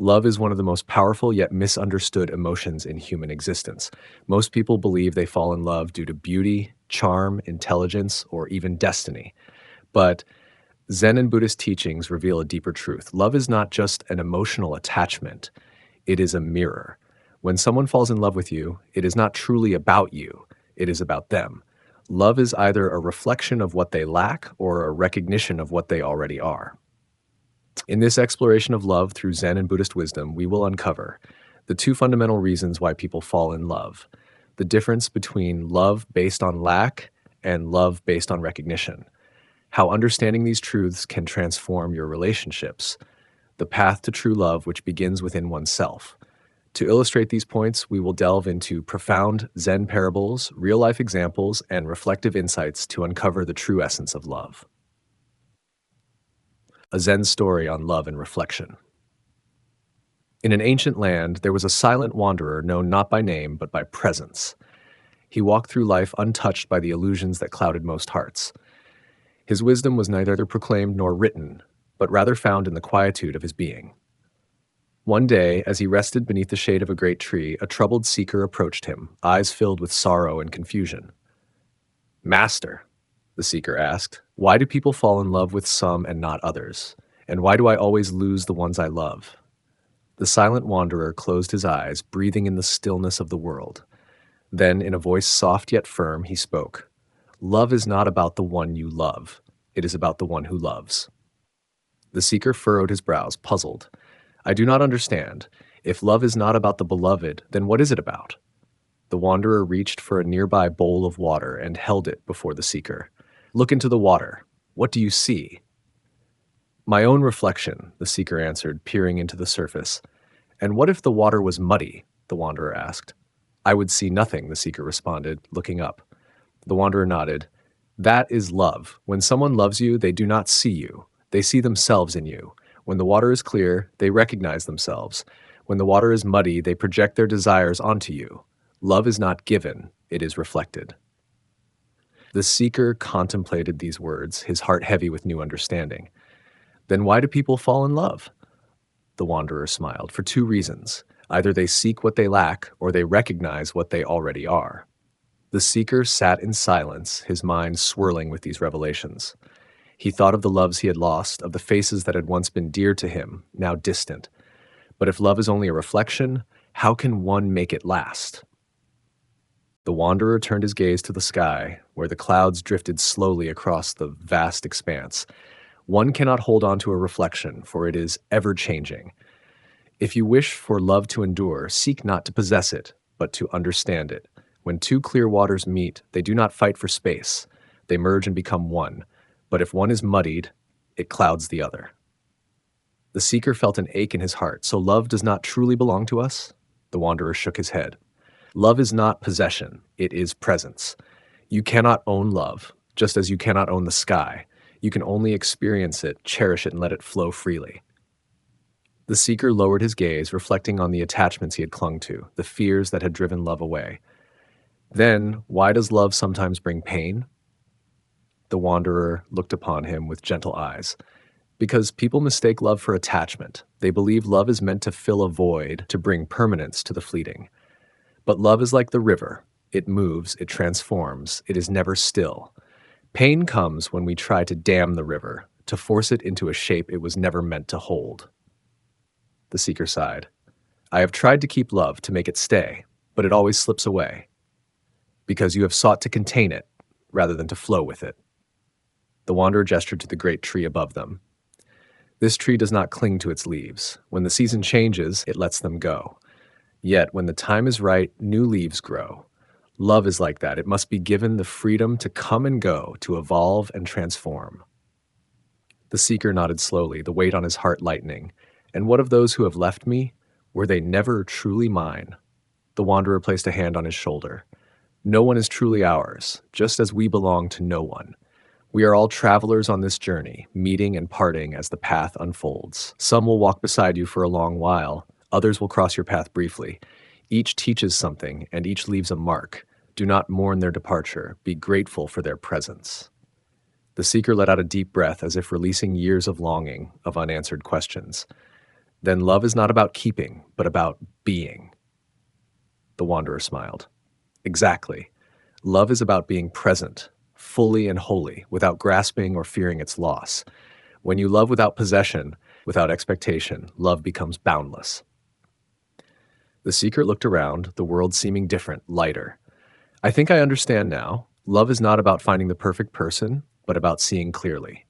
Love is one of the most powerful yet misunderstood emotions in human existence. Most people believe they fall in love due to beauty, charm, intelligence, or even destiny. But Zen and Buddhist teachings reveal a deeper truth. Love is not just an emotional attachment, it is a mirror. When someone falls in love with you, it is not truly about you, it is about them. Love is either a reflection of what they lack or a recognition of what they already are. In this exploration of love through Zen and Buddhist wisdom, we will uncover the two fundamental reasons why people fall in love, the difference between love based on lack and love based on recognition, how understanding these truths can transform your relationships, the path to true love which begins within oneself. To illustrate these points, we will delve into profound Zen parables, real-life examples, and reflective insights to uncover the true essence of love. A Zen story on love and reflection. In an ancient land, there was a silent wanderer known not by name but by presence. He walked through life untouched by the illusions that clouded most hearts. His wisdom was neither proclaimed nor written, but rather found in the quietude of his being. One day, as he rested beneath the shade of a great tree, a troubled seeker approached him, eyes filled with sorrow and confusion. "Master," the seeker asked, "why do people fall in love with some and not others? And why do I always lose the ones I love?" The silent wanderer closed his eyes, breathing in the stillness of the world. Then, in a voice soft yet firm, he spoke. "Love is not about the one you love. It is about the one who loves." The seeker furrowed his brows, puzzled. "I do not understand. If love is not about the beloved, then what is it about?" The wanderer reached for a nearby bowl of water and held it before the seeker. "Look into the water. What do you see?" "My own reflection," the seeker answered, peering into the surface. "And what if the water was muddy?" the wanderer asked. "I would see nothing," the seeker responded, looking up. The wanderer nodded. "That is love. When someone loves you, they do not see you. They see themselves in you. When the water is clear, they recognize themselves. When the water is muddy, they project their desires onto you. Love is not given, it is reflected." The seeker contemplated these words, his heart heavy with new understanding. "Then why do people fall in love?" The wanderer smiled. "For two reasons. Either they seek what they lack, or they recognize what they already are." The seeker sat in silence, his mind swirling with these revelations. He thought of the loves he had lost, of the faces that had once been dear to him, now distant. But if love is only a reflection, how can one make it last? The wanderer turned his gaze to the sky, where the clouds drifted slowly across the vast expanse. One cannot hold on to a reflection, for it is ever-changing. If you wish for love to endure, seek not to possess it, but to understand it. When two clear waters meet, they do not fight for space. They merge and become one. But if one is muddied, it clouds the other. The seeker felt an ache in his heart. So love does not truly belong to us? The wanderer shook his head. Love is not possession, it is presence. You cannot own love, just as you cannot own the sky. You can only experience it, cherish it, and let it flow freely. The seeker lowered his gaze, reflecting on the attachments he had clung to, the fears that had driven love away. Then, why does love sometimes bring pain? The wanderer looked upon him with gentle eyes. Because people mistake love for attachment. They believe love is meant to fill a void, to bring permanence to the fleeting. But love is like the river. It moves, it transforms, it is never still. Pain comes when we try to dam the river, to force it into a shape it was never meant to hold. The seeker sighed. I have tried to keep love, to make it stay, but it always slips away. Because you have sought to contain it, rather than to flow with it. The wanderer gestured to the great tree above them. This tree does not cling to its leaves. When the season changes, it lets them go. Yet, when the time is right, new leaves grow. Love is like that. It must be given the freedom to come and go, to evolve and transform. The seeker nodded slowly, the weight on his heart lightening. And what of those who have left me? Were they never truly mine? The wanderer placed a hand on his shoulder. No one is truly ours, just as we belong to no one. We are all travelers on this journey, meeting and parting as the path unfolds. Some will walk beside you for a long while, others will cross your path briefly. Each teaches something, and each leaves a mark. Do not mourn their departure, be grateful for their presence. The seeker let out a deep breath as if releasing years of longing, of unanswered questions. Then love is not about keeping, but about being. The wanderer smiled. Exactly. Love is about being present, fully and wholly, without grasping or fearing its loss. When you love without possession, without expectation, love becomes boundless. The seeker looked around, the world seeming different, lighter. I think I understand now. Love is not about finding the perfect person, but about seeing clearly.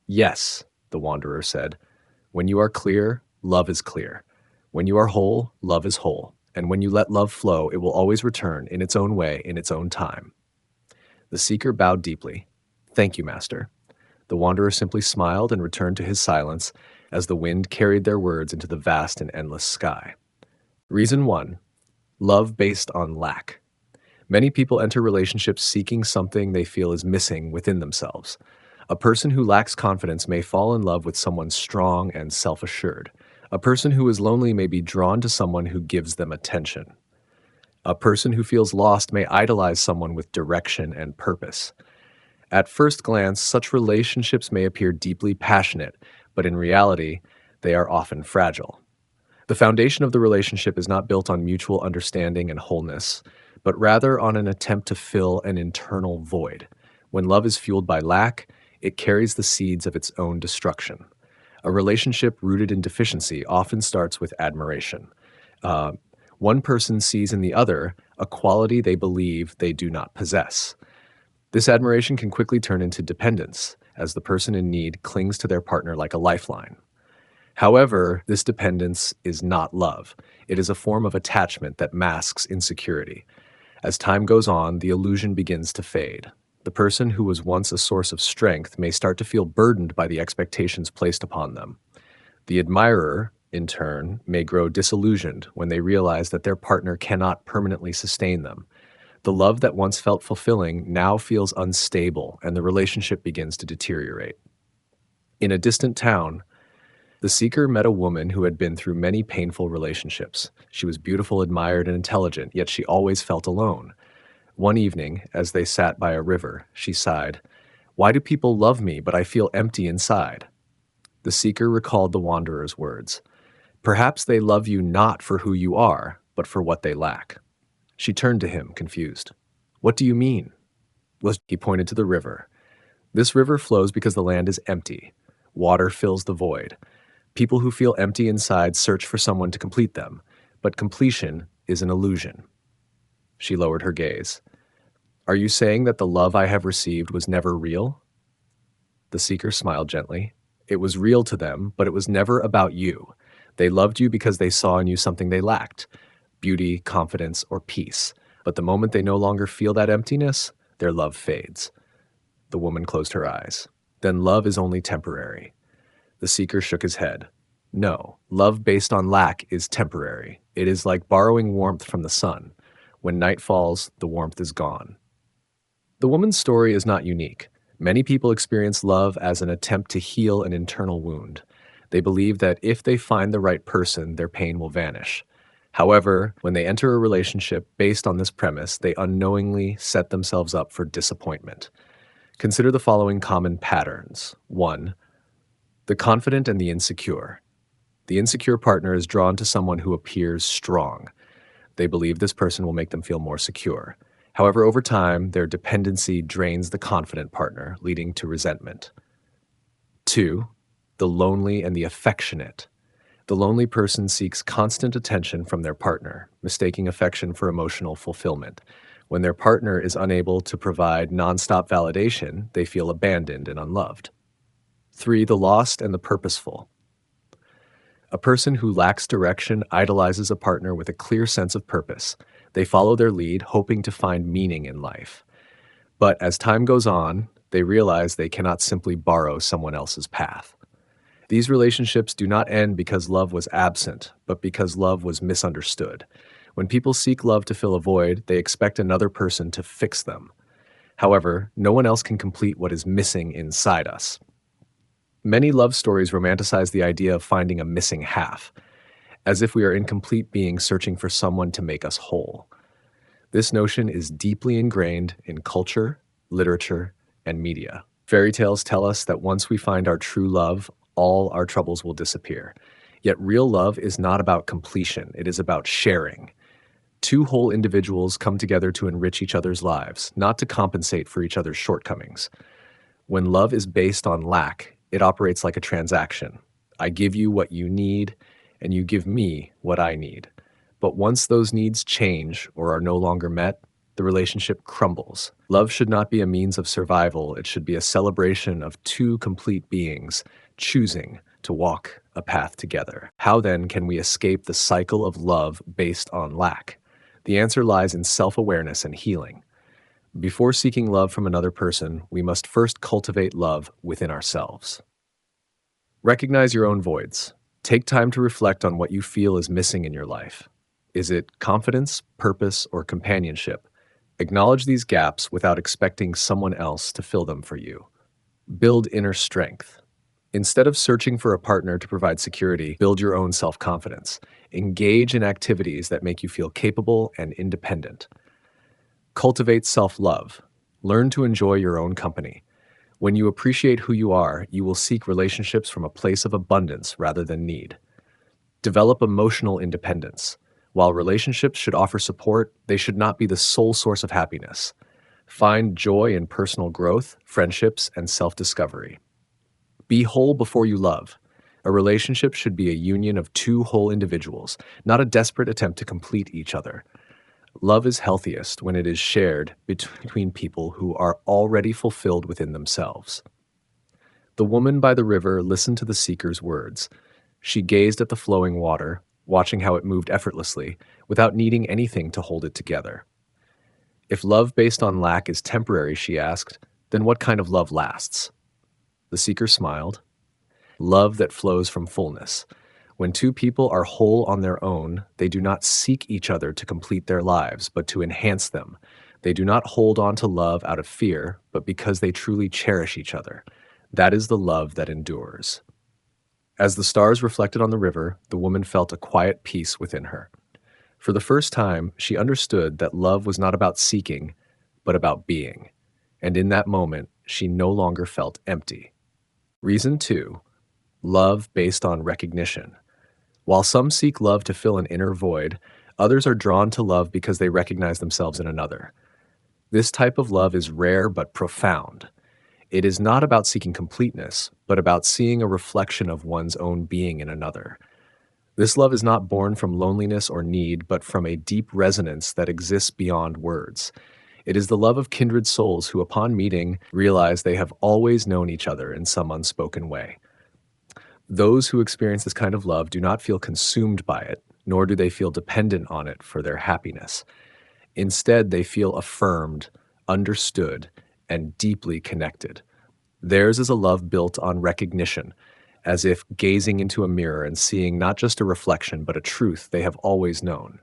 Yes, the wanderer said. When you are clear, love is clear. When you are whole, love is whole. And when you let love flow, it will always return in its own way, in its own time. The seeker bowed deeply. Thank you, Master. The wanderer simply smiled and returned to his silence as the wind carried their words into the vast and endless sky. Reason 1. Love based on lack. Many people enter relationships seeking something they feel is missing within themselves. A person who lacks confidence may fall in love with someone strong and self-assured. A person who is lonely may be drawn to someone who gives them attention. A person who feels lost may idolize someone with direction and purpose. At first glance, such relationships may appear deeply passionate, but in reality, they are often fragile. The foundation of the relationship is not built on mutual understanding and wholeness, but rather on an attempt to fill an internal void. When love is fueled by lack, it carries the seeds of its own destruction. A relationship rooted in deficiency often starts with admiration. One person sees in the other a quality they believe they do not possess. This admiration can quickly turn into dependence, as the person in need clings to their partner like a lifeline. However, this dependence is not love. It is a form of attachment that masks insecurity. As time goes on, the illusion begins to fade. The person who was once a source of strength may start to feel burdened by the expectations placed upon them. The admirer, in turn, may grow disillusioned when they realize that their partner cannot permanently sustain them. The love that once felt fulfilling now feels unstable, and the relationship begins to deteriorate. In a distant town, the seeker met a woman who had been through many painful relationships. She was beautiful, admired, and intelligent, yet she always felt alone. One evening, as they sat by a river, she sighed, "Why do people love me, but I feel empty inside?" The seeker recalled the wanderer's words. Perhaps they love you not for who you are, but for what they lack. She turned to him, confused. What do you mean? Well, he pointed to the river. This river flows because the land is empty. Water fills the void. People who feel empty inside search for someone to complete them, but completion is an illusion. She lowered her gaze. Are you saying that the love I have received was never real? The seeker smiled gently. It was real to them, but it was never about you. They loved you because they saw in you something they lacked, beauty, confidence, or peace. But the moment they no longer feel that emptiness, their love fades. The woman closed her eyes. Then love is only temporary. The seeker shook his head. No, love based on lack is temporary. It is like borrowing warmth from the sun. When night falls, the warmth is gone. The woman's story is not unique. Many people experience love as an attempt to heal an internal wound. They believe that if they find the right person, their pain will vanish. However, when they enter a relationship based on this premise, they unknowingly set themselves up for disappointment. Consider the following common patterns. 1. The confident and the insecure. The insecure partner is drawn to someone who appears strong. They believe this person will make them feel more secure. However, over time, their dependency drains the confident partner, leading to resentment. 2. The lonely and the affectionate. The lonely person seeks constant attention from their partner, mistaking affection for emotional fulfillment. When their partner is unable to provide nonstop validation, they feel abandoned and unloved. 3. The lost and the purposeful. A person who lacks direction idolizes a partner with a clear sense of purpose. They follow their lead, hoping to find meaning in life. But as time goes on, they realize they cannot simply borrow someone else's path. These relationships do not end because love was absent, but because love was misunderstood. When people seek love to fill a void, they expect another person to fix them. However, no one else can complete what is missing inside us. Many love stories romanticize the idea of finding a missing half, as if we are incomplete beings searching for someone to make us whole. This notion is deeply ingrained in culture, literature, and media. Fairy tales tell us that once we find our true love, all our troubles will disappear. Yet real love is not about completion, it is about sharing. Two whole individuals come together to enrich each other's lives, not to compensate for each other's shortcomings. When love is based on lack, it operates like a transaction. I give you what you need, and you give me what I need. But once those needs change or are no longer met, the relationship crumbles. Love should not be a means of survival, it should be a celebration of two complete beings choosing to walk a path together. How then can we escape the cycle of love based on lack? The answer lies in self-awareness and healing. Before seeking love from another person, we must first cultivate love within ourselves. Recognize your own voids. Take time to reflect on what you feel is missing in your life. Is it confidence, purpose, or companionship? Acknowledge these gaps without expecting someone else to fill them for you. Build inner strength. Instead of searching for a partner to provide security, build your own self-confidence. Engage in activities that make you feel capable and independent. Cultivate self-love. Learn to enjoy your own company. When you appreciate who you are, you will seek relationships from a place of abundance rather than need. Develop emotional independence. While relationships should offer support, they should not be the sole source of happiness. Find joy in personal growth, friendships, and self-discovery. Be whole before you love. A relationship should be a union of two whole individuals, not a desperate attempt to complete each other. Love is healthiest when it is shared between people who are already fulfilled within themselves. The woman by the river listened to the seeker's words. She gazed at the flowing water, watching how it moved effortlessly, without needing anything to hold it together. If love based on lack is temporary, she asked, then what kind of love lasts? The seeker smiled. Love that flows from fullness. When two people are whole on their own, they do not seek each other to complete their lives, but to enhance them. They do not hold on to love out of fear, but because they truly cherish each other. That is the love that endures. As the stars reflected on the river, the woman felt a quiet peace within her. For the first time, she understood that love was not about seeking, but about being. And in that moment, she no longer felt empty. Reason 2, love based on recognition. While some seek love to fill an inner void, others are drawn to love because they recognize themselves in another. This type of love is rare but profound. It is not about seeking completeness, but about seeing a reflection of one's own being in another. This love is not born from loneliness or need, but from a deep resonance that exists beyond words. It is the love of kindred souls who, upon meeting, realize they have always known each other in some unspoken way. Those who experience this kind of love do not feel consumed by it, nor do they feel dependent on it for their happiness. Instead, they feel affirmed, understood, and deeply connected. Theirs is a love built on recognition, as if gazing into a mirror and seeing not just a reflection, but a truth they have always known.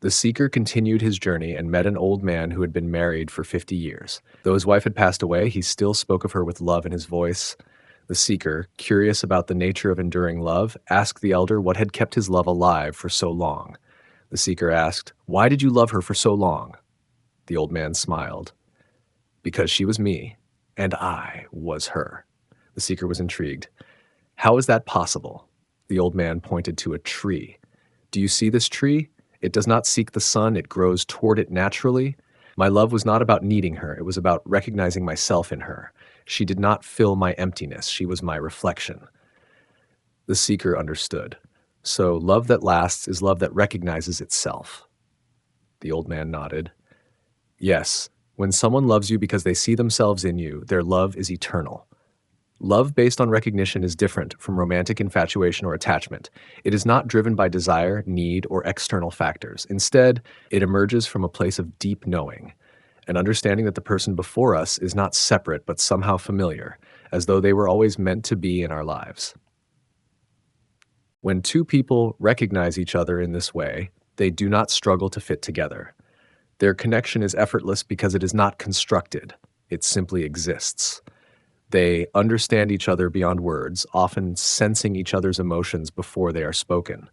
The seeker continued his journey and met an old man who had been married for 50 years. Though his wife had passed away, he still spoke of her with love in his voice. The seeker, curious about the nature of enduring love, asked the elder what had kept his love alive for so long. The seeker asked, "Why did you love her for so long?" The old man smiled. "Because she was me, and I was her." The seeker was intrigued. "How is that possible?" The old man pointed to a tree. "Do you see this tree? It does not seek the sun, it grows toward it naturally. My love was not about needing her, it was about recognizing myself in her. She did not fill my emptiness, she was my reflection." The seeker understood. So love that lasts is love that recognizes itself. The old man nodded. Yes, when someone loves you because they see themselves in you, their love is eternal. Love based on recognition is different from romantic infatuation or attachment. It is not driven by desire, need, or external factors. Instead, it emerges from a place of deep knowing, an understanding that the person before us is not separate but somehow familiar, as though they were always meant to be in our lives. When two people recognize each other in this way, they do not struggle to fit together. Their connection is effortless because it is not constructed. It simply exists. They understand each other beyond words, often sensing each other's emotions before they are spoken.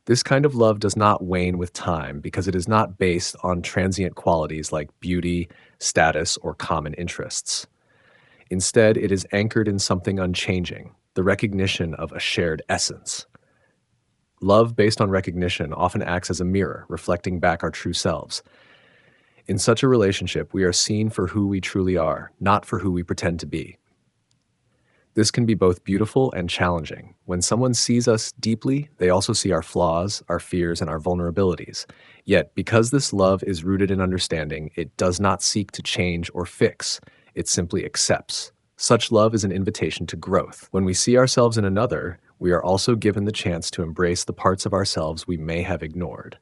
This kind of love does not wane with time because it is not based on transient qualities like beauty, status, or common interests. Instead, it is anchored in something unchanging, the recognition of a shared essence. Love based on recognition often acts as a mirror, reflecting back our true selves. In such a relationship, we are seen for who we truly are, not for who we pretend to be. This can be both beautiful and challenging. When someone sees us deeply, they also see our flaws, our fears, and our vulnerabilities. Yet, because this love is rooted in understanding, it does not seek to change or fix. It simply accepts. Such love is an invitation to growth. When we see ourselves in another, we are also given the chance to embrace the parts of ourselves we may have ignored.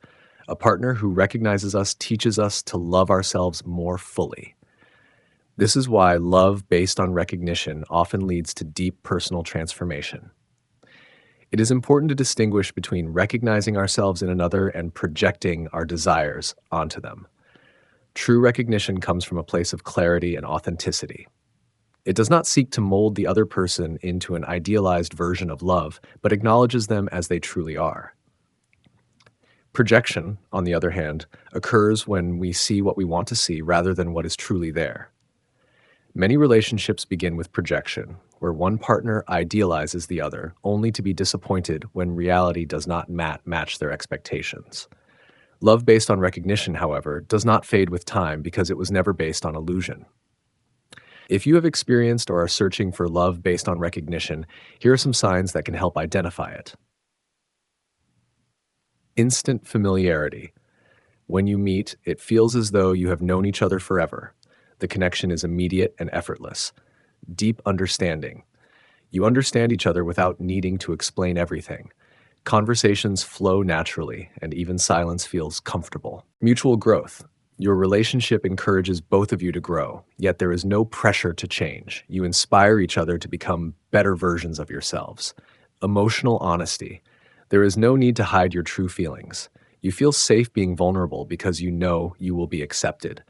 A partner who recognizes us teaches us to love ourselves more fully. This is why love based on recognition often leads to deep personal transformation. It is important to distinguish between recognizing ourselves in another and projecting our desires onto them. True recognition comes from a place of clarity and authenticity. It does not seek to mold the other person into an idealized version of love, but acknowledges them as they truly are. Projection, on the other hand, occurs when we see what we want to see rather than what is truly there. Many relationships begin with projection, where one partner idealizes the other, only to be disappointed when reality does not match their expectations. Love based on recognition, however, does not fade with time because it was never based on illusion. If you have experienced or are searching for love based on recognition, here are some signs that can help identify it. Instant familiarity. When you meet, it feels as though you have known each other forever. The connection is immediate and effortless. Deep understanding. You understand each other without needing to explain everything. Conversations flow naturally, and even silence feels comfortable. Mutual growth. Your relationship encourages both of you to grow, yet there is no pressure to change. You inspire each other to become better versions of yourselves. Emotional honesty. There is no need to hide your true feelings. You feel safe being vulnerable because you know you will be accepted.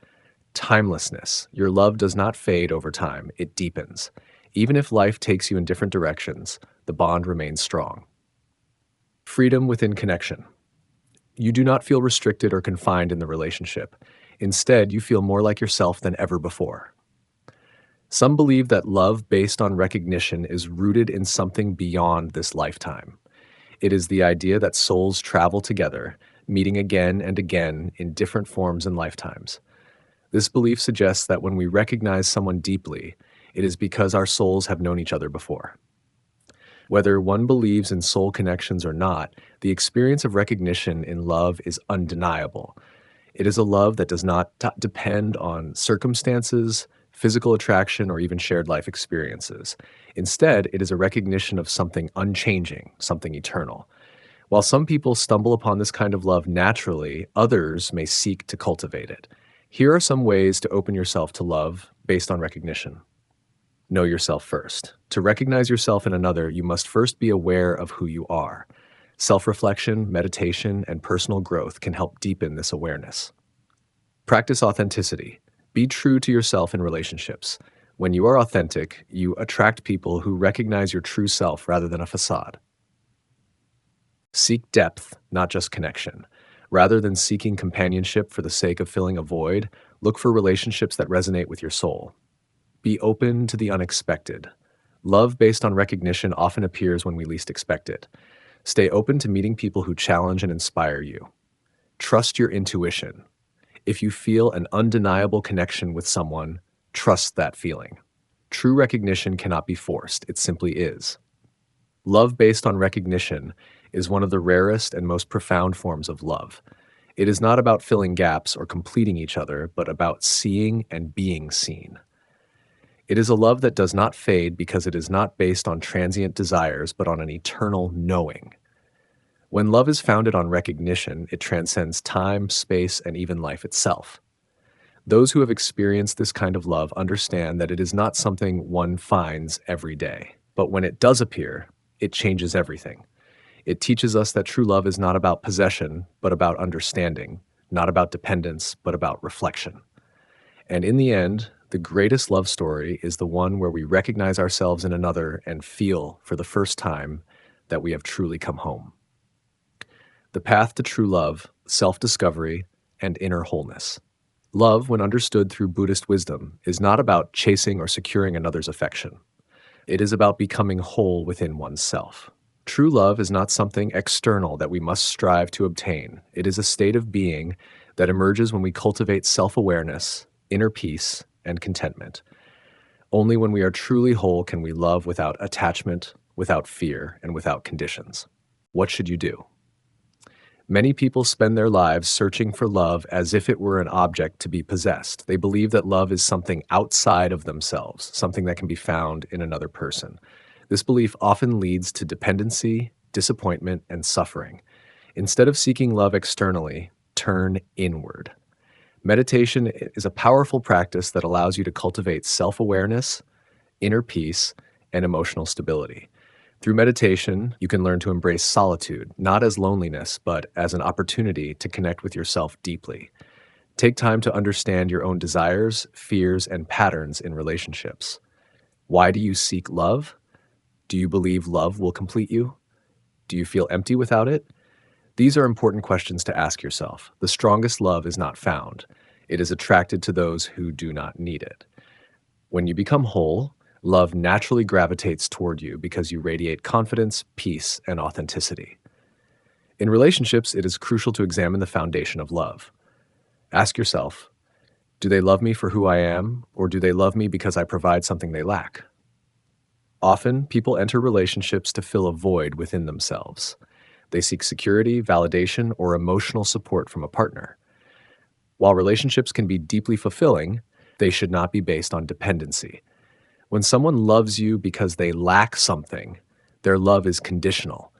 Timelessness. Your love does not fade over time, it deepens. Even if life takes you in different directions, the bond remains strong. Freedom within connection. You do not feel restricted or confined in the relationship. Instead, you feel more like yourself than ever before. Some believe that love based on recognition is rooted in something beyond this lifetime. It is the idea that souls travel together, meeting again and again in different forms and lifetimes. This belief suggests that when we recognize someone deeply, it is because our souls have known each other before. Whether one believes in soul connections or not, the experience of recognition in love is undeniable. It is a love that does not depend on circumstances, physical attraction, or even shared life experiences. Instead, it is a recognition of something unchanging, something eternal. While some people stumble upon this kind of love naturally, others may seek to cultivate it. Here are some ways to open yourself to love based on recognition. Know yourself first. To recognize yourself in another, you must first be aware of who you are. Self-reflection, meditation, and personal growth can help deepen this awareness. Practice authenticity. Be true to yourself in relationships. When you are authentic, you attract people who recognize your true self rather than a facade. Seek depth, not just connection. Rather than seeking companionship for the sake of filling a void, look for relationships that resonate with your soul. Be open to the unexpected. Love based on recognition often appears when we least expect it. Stay open to meeting people who challenge and inspire you. Trust your intuition. If you feel an undeniable connection with someone, trust that feeling. True recognition cannot be forced, it simply is. Love based on recognition is one of the rarest and most profound forms of love. It is not about filling gaps or completing each other, but about seeing and being seen. It is a love that does not fade because it is not based on transient desires, but on an eternal knowing. When love is founded on recognition, it transcends time, space, and even life itself. Those who have experienced this kind of love understand that it is not something one finds every day, but when it does appear, it changes everything. It teaches us that true love is not about possession, but about understanding, not about dependence, but about reflection. And in the end, the greatest love story is the one where we recognize ourselves in another and feel, for the first time, that we have truly come home. The path to true love, self-discovery, and inner wholeness. Love, when understood through Buddhist wisdom, is not about chasing or securing another's affection. It is about becoming whole within oneself. True love is not something external that we must strive to obtain. It is a state of being that emerges when we cultivate self-awareness, inner peace, and contentment. Only when we are truly whole can we love without attachment, without fear, and without conditions. What should you do? Many people spend their lives searching for love as if it were an object to be possessed. They believe that love is something outside of themselves, something that can be found in another person. This belief often leads to dependency, disappointment, and suffering. Instead of seeking love externally, turn inward. Meditation is a powerful practice that allows you to cultivate self-awareness, inner peace, and emotional stability. Through meditation, you can learn to embrace solitude, not as loneliness, but as an opportunity to connect with yourself deeply. Take time to understand your own desires, fears, and patterns in relationships. Why do you seek love? Do you believe love will complete you? Do you feel empty without it? These are important questions to ask yourself. The strongest love is not found. It is attracted to those who do not need it. When you become whole, love naturally gravitates toward you because you radiate confidence, peace, and authenticity. In relationships, it is crucial to examine the foundation of love. Ask yourself, do they love me for who I am, or do they love me because I provide something they lack? Often, people enter relationships to fill a void within themselves. They seek security, validation, or emotional support from a partner. While relationships can be deeply fulfilling, they should not be based on dependency. When someone loves you because they lack something, their love is conditional.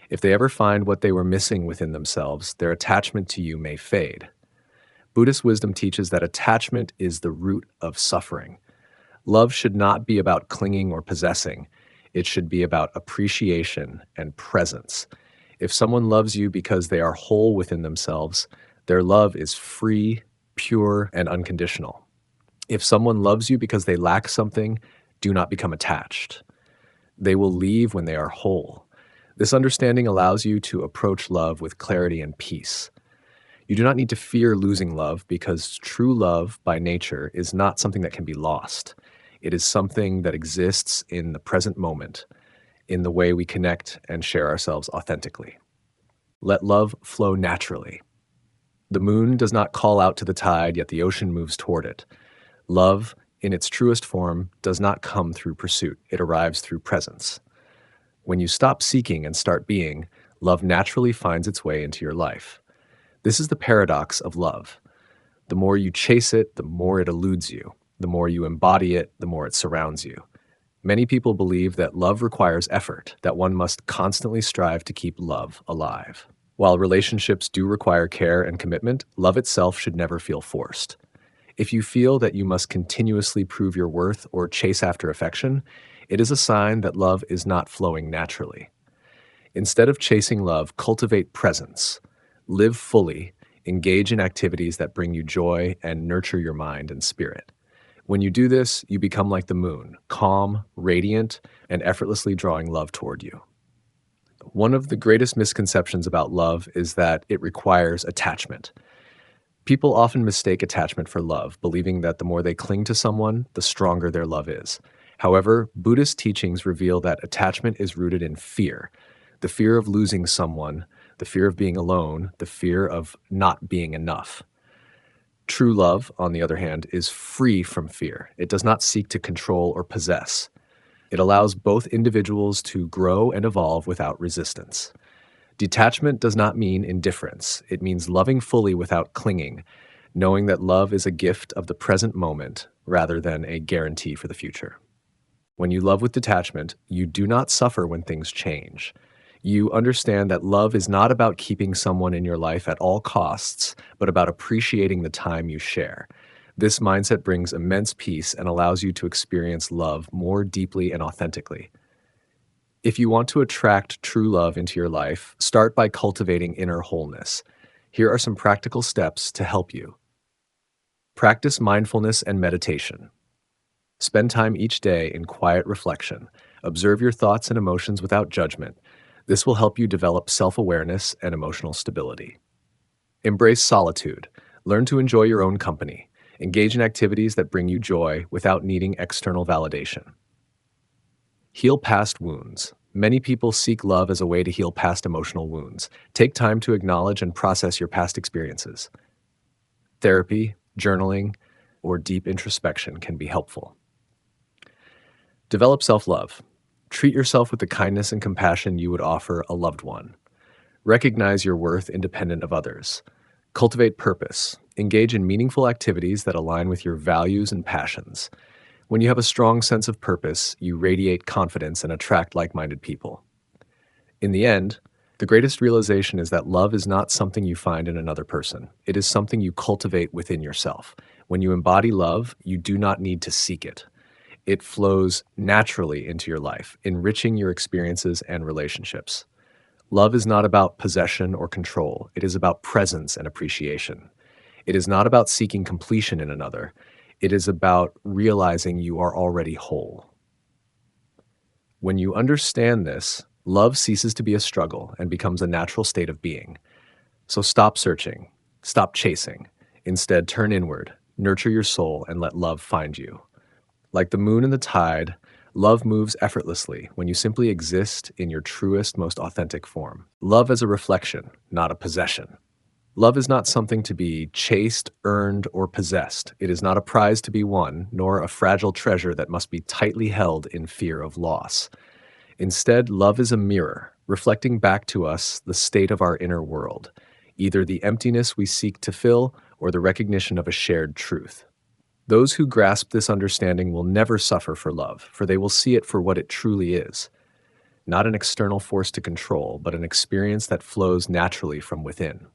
If they ever find what they were missing within themselves, their attachment to you may fade. Buddhist wisdom teaches that attachment is the root of suffering. Love should not be about clinging or possessing. It should be about appreciation and presence. If someone loves you because they are whole within themselves, their love is free, pure, and unconditional. If someone loves you because they lack something, do not become attached. They will leave when they are whole. This understanding allows you to approach love with clarity and peace. You do not need to fear losing love because true love, by nature, is not something that can be lost. It is something that exists in the present moment, in the way we connect and share ourselves authentically. Let love flow naturally. The moon does not call out to the tide, yet the ocean moves toward it. Love, in its truest form, does not come through pursuit. It arrives through presence. When you stop seeking and start being, love naturally finds its way into your life. This is the paradox of love. The more you chase it, the more it eludes you. The more you embody it, the more it surrounds you. Many people believe that love requires effort, that one must constantly strive to keep love alive. While relationships do require care and commitment, love itself should never feel forced. If you feel that you must continuously prove your worth or chase after affection, it is a sign that love is not flowing naturally. Instead of chasing love, cultivate presence. Live fully, engage in activities that bring you joy and nurture your mind and spirit. When you do this, you become like the moon, calm, radiant, and effortlessly drawing love toward you. One of the greatest misconceptions about love is that it requires attachment. People often mistake attachment for love, believing that the more they cling to someone, the stronger their love is. However, Buddhist teachings reveal that attachment is rooted in fear. The fear of losing someone, the fear of being alone, the fear of not being enough. True love, on the other hand, is free from fear. It does not seek to control or possess. It allows both individuals to grow and evolve without resistance. Detachment does not mean indifference. It means loving fully without clinging, knowing that love is a gift of the present moment rather than a guarantee for the future. When you love with detachment, you do not suffer when things change. You understand that love is not about keeping someone in your life at all costs, but about appreciating the time you share. This mindset brings immense peace and allows you to experience love more deeply and authentically. If you want to attract true love into your life, start by cultivating inner wholeness. Here are some practical steps to help you. Practice mindfulness and meditation. Spend time each day in quiet reflection. Observe your thoughts and emotions without judgment. This will help you develop self-awareness and emotional stability. Embrace solitude. Learn to enjoy your own company. Engage in activities that bring you joy without needing external validation. Heal past wounds. Many people seek love as a way to heal past emotional wounds. Take time to acknowledge and process your past experiences. Therapy, journaling, or deep introspection can be helpful. Develop self-love. Treat yourself with the kindness and compassion you would offer a loved one. Recognize your worth independent of others. Cultivate purpose. Engage in meaningful activities that align with your values and passions. When you have a strong sense of purpose, you radiate confidence and attract like-minded people. In the end, the greatest realization is that love is not something you find in another person. It is something you cultivate within yourself. When you embody love, you do not need to seek it. It flows naturally into your life, enriching your experiences and relationships. Love is not about possession or control. It is about presence and appreciation. It is not about seeking completion in another. It is about realizing you are already whole. When you understand this, love ceases to be a struggle and becomes a natural state of being. So stop searching, stop chasing. Instead, turn inward, nurture your soul, and let love find you. Like the moon and the tide, love moves effortlessly when you simply exist in your truest, most authentic form. Love as a reflection, not a possession. Love is not something to be chased, earned, or possessed. It is not a prize to be won, nor a fragile treasure that must be tightly held in fear of loss. Instead, love is a mirror, reflecting back to us the state of our inner world, either the emptiness we seek to fill or the recognition of a shared truth. Those who grasp this understanding will never suffer for love, for they will see it for what it truly is. Not an external force to control, but an experience that flows naturally from within.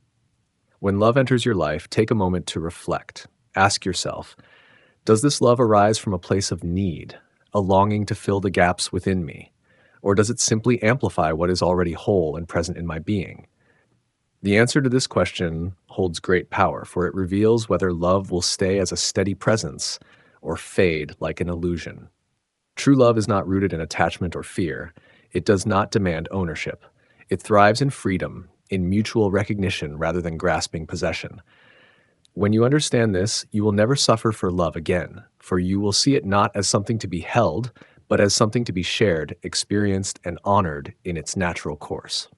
When love enters your life, take a moment to reflect. Ask yourself, does this love arise from a place of need, a longing to fill the gaps within me? Or does it simply amplify what is already whole and present in my being? The answer to this question holds great power, for it reveals whether love will stay as a steady presence or fade like an illusion. True love is not rooted in attachment or fear. It does not demand ownership. It thrives in freedom, in mutual recognition rather than grasping possession. When you understand this, you will never suffer for love again, for you will see it not as something to be held, but as something to be shared, experienced, and honored in its natural course.